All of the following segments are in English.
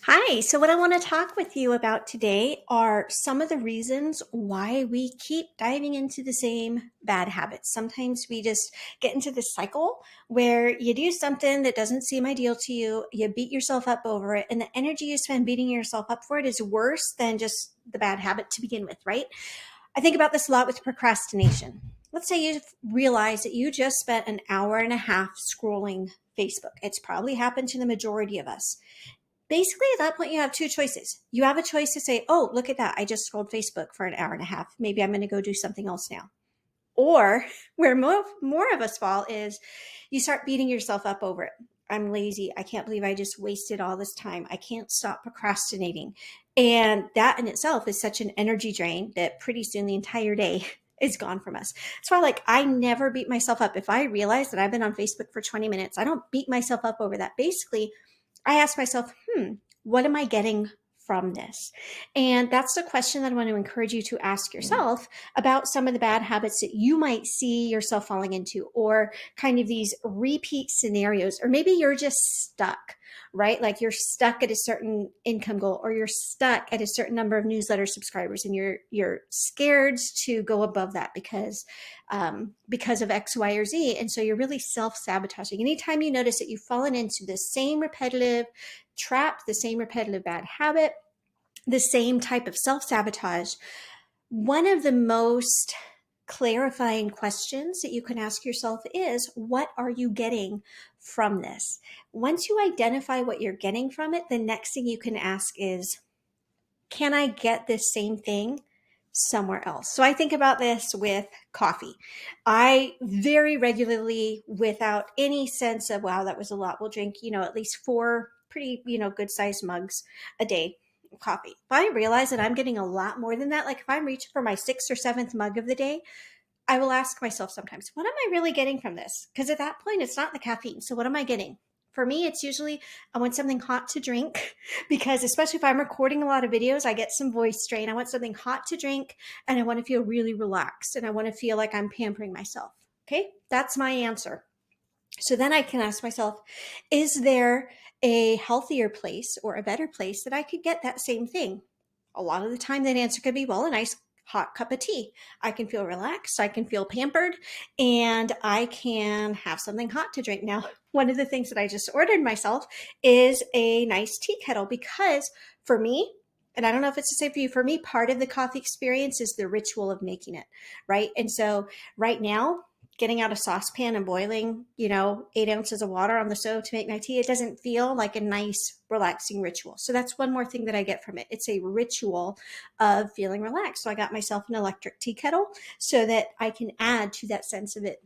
Hi, so what I want to talk with you about today are some of the reasons why we keep diving into the same bad habits. Sometimes we just get into this cycle where you do something that doesn't seem ideal to you, you beat yourself up over it, and the energy you spend beating yourself up for it is worse than just the bad habit to begin with, right? I think about this a lot with procrastination. Let's say you realize that you just spent an hour and a half scrolling Facebook. It's probably happened to the majority of us. Basically, at that point, you have two choices. You have a choice to say, oh, look at that. I just scrolled Facebook for an hour and a half. Maybe I'm going to go do something else now. Or where more of us fall is you start beating yourself up over it. I'm lazy. I can't believe I just wasted all this time. I can't stop procrastinating. And that in itself is such an energy drain that pretty soon the entire day is gone from us. That's why, I never beat myself up. If I realize that I've been on Facebook for 20 minutes, I don't beat myself up over that. Basically, I ask myself, what am I getting from this? And that's the question that I want to encourage you to ask yourself about some of the bad habits that you might see yourself falling into, or kind of these repeat scenarios, or maybe you're just stuck, right? Like you're stuck at a certain income goal, or you're stuck at a certain number of newsletter subscribers, and you're scared to go above that because of X, Y, or Z. And so you're really self-sabotaging. Anytime you notice that you've fallen into the same repetitive trap, the same repetitive bad habit, the same type of self-sabotage, one of the most clarifying questions that you can ask yourself is, what are you getting from this? Once you identify what you're getting from it, the next thing you can ask is, can I get this same thing somewhere else? So I think about this with coffee. I very regularly, without any sense of, wow, that was a lot, will drink, at least four pretty, good sized mugs a day of coffee. If I realize that I'm getting a lot more than that, like if I'm reaching for my sixth or seventh mug of the day, I will ask myself sometimes, what am I really getting from this? Because at that point, it's not the caffeine. So what am I getting? For me, it's usually I want something hot to drink because, especially if I'm recording a lot of videos, I get some voice strain. I want something hot to drink and I want to feel really relaxed and I want to feel like I'm pampering myself. Okay, that's my answer. So then I can ask myself, is there a healthier place or a better place that I could get that same thing? A lot of the time, that answer could be, well, a nice hot cup of tea. I can feel relaxed, I can feel pampered, and I can have something hot to drink. Now, one of the things that I just ordered myself is a nice tea kettle because for me, and I don't know if it's the same for you, for me, part of the coffee experience is the ritual of making it, right? And so right now, getting out a saucepan and boiling, 8 ounces of water on the stove to make my tea, it doesn't feel like a nice, relaxing ritual. So that's one more thing that I get from it. It's a ritual of feeling relaxed. So I got myself an electric tea kettle so that I can add to that sense of it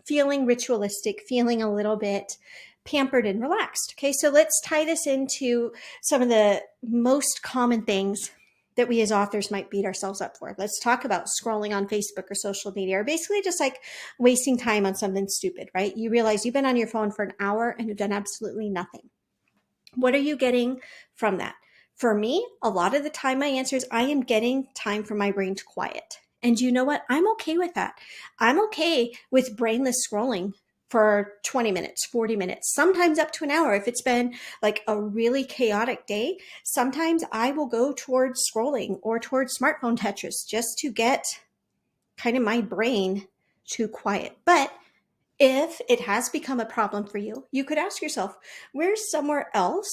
feeling ritualistic, feeling a little bit pampered and relaxed. Okay, so let's tie this into some of the most common things that we as authors might beat ourselves up for. Let's talk about scrolling on Facebook or social media, or basically just like wasting time on something stupid, right? You realize you've been on your phone for an hour and you've done absolutely nothing. What are you getting from that? For me, a lot of the time, my answer is I am getting time for my brain to quiet. And you know what? I'm okay with that. I'm okay with brainless scrolling for 20 minutes, 40 minutes, sometimes up to an hour. If it's been like a really chaotic day, sometimes I will go towards scrolling or towards smartphone Tetris just to get kind of my brain to quiet. But if it has become a problem for you, you could ask yourself, where's somewhere else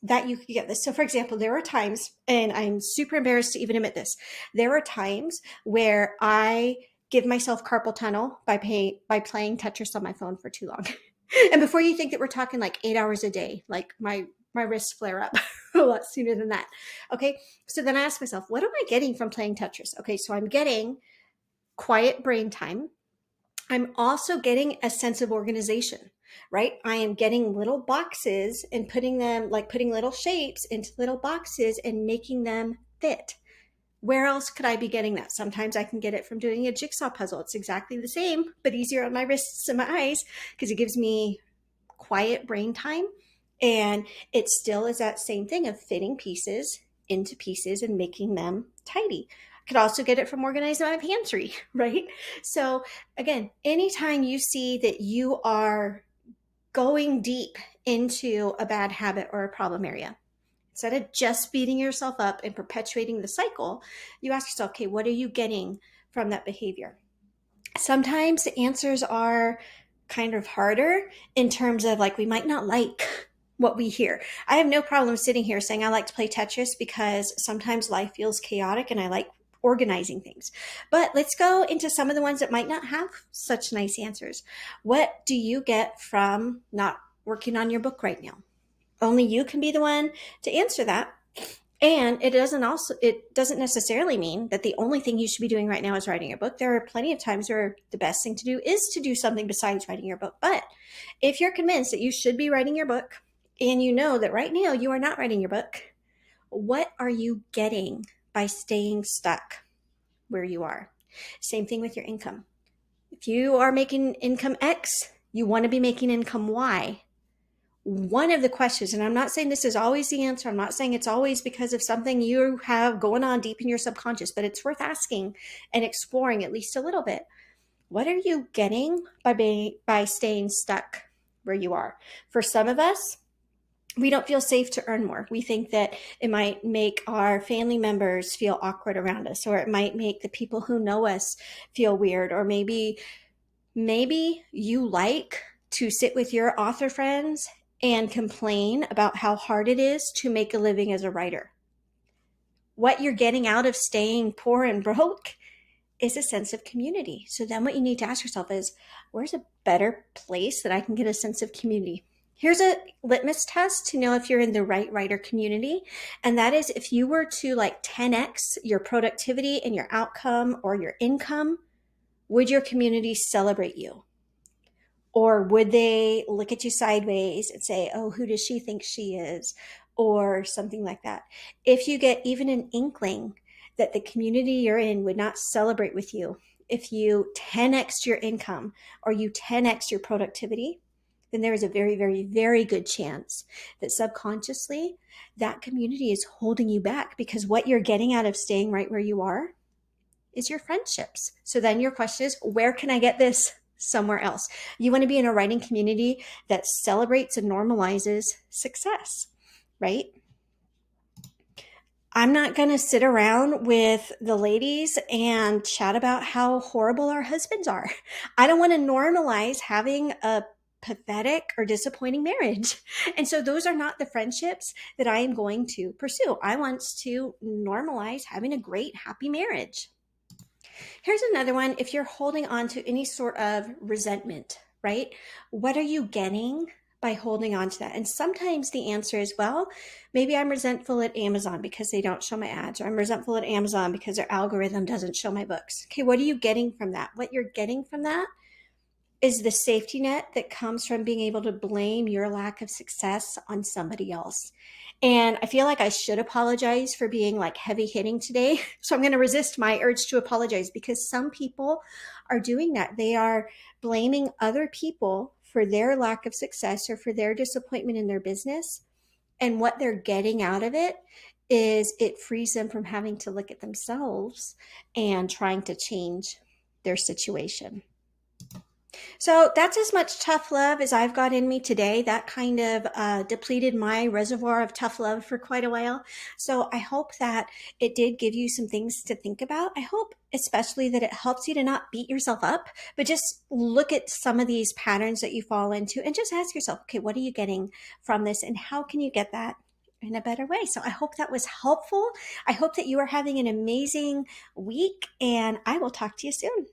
that you could get this? So, for example, there are times, and I'm super embarrassed to even admit this, there are times where I give myself carpal tunnel by playing Tetris on my phone for too long. And before you think that we're talking like 8 hours a day, like my wrists flare up a lot sooner than that. Okay, so then I ask myself, what am I getting from playing Tetris? Okay, so I'm getting quiet brain time. I'm also getting a sense of organization, right? I am getting little boxes and putting them, like putting little shapes into little boxes and making them fit. Where else could I be getting that? Sometimes I can get it from doing a jigsaw puzzle. It's exactly the same, but easier on my wrists and my eyes because it gives me quiet brain time. And it still is that same thing of fitting pieces into pieces and making them tidy. I could also get it from organizing my pantry, right? So again, anytime you see that you are going deep into a bad habit or a problem area, Instead of just beating yourself up and perpetuating the cycle, you ask yourself, okay, what are you getting from that behavior? Sometimes the answers are kind of harder in terms of like we might not like what we hear. I have no problem sitting here saying I like to play Tetris because sometimes life feels chaotic and I like organizing things. But let's go into some of the ones that might not have such nice answers. What do you get from not working on your book right now? Only you can be the one to answer that. And it doesn't necessarily mean that the only thing you should be doing right now is writing your book. There are plenty of times where the best thing to do is to do something besides writing your book. But if you're convinced that you should be writing your book and you know that right now you are not writing your book, what are you getting by staying stuck where you are? Same thing with your income. If you are making income X, you want to be making income Y. One of the questions, and I'm not saying this is always the answer, I'm not saying it's always because of something you have going on deep in your subconscious, but it's worth asking and exploring at least a little bit. What are you getting by staying stuck where you are? For some of us, we don't feel safe to earn more. We think that it might make our family members feel awkward around us, or it might make the people who know us feel weird, or maybe you like to sit with your author friends and complain about how hard it is to make a living as a writer. What you're getting out of staying poor and broke is a sense of community. So then what you need to ask yourself is, where's a better place that I can get a sense of community? Here's a litmus test to know if you're in the right writer community. And that is if you were to like 10x your productivity and your outcome or your income, would your community celebrate you? Or would they look at you sideways and say, oh, who does she think she is? Or something like that. If you get even an inkling that the community you're in would not celebrate with you, if you 10x your income or you 10x your productivity, then there is a very, very, very good chance that subconsciously that community is holding you back, because what you're getting out of staying right where you are is your friendships. So then your question is, where can I get this somewhere else? You want to be in a writing community that celebrates and normalizes success, right? I'm not going to sit around with the ladies and chat about how horrible our husbands are. I don't want to normalize having a pathetic or disappointing marriage. And so those are not the friendships that I am going to pursue. I want to normalize having a great, happy marriage. Here's another one. If you're holding on to any sort of resentment, right? What are you getting by holding on to that? And sometimes the answer is, well, maybe I'm resentful at Amazon because they don't show my ads, or I'm resentful at Amazon because their algorithm doesn't show my books. Okay, what are you getting from that? What you're getting from that is the safety net that comes from being able to blame your lack of success on somebody else. And I feel like I should apologize for being like heavy hitting today. So I'm going to resist my urge to apologize, because some people are doing that. They are blaming other people for their lack of success or for their disappointment in their business. And what they're getting out of it is it frees them from having to look at themselves and trying to change their situation. So that's as much tough love as I've got in me today. That kind of depleted my reservoir of tough love for quite a while. So I hope that it did give you some things to think about. I hope especially that it helps you to not beat yourself up, but just look at some of these patterns that you fall into and just ask yourself, okay, what are you getting from this, and how can you get that in a better way? So I hope that was helpful. I hope that you are having an amazing week, and I will talk to you soon.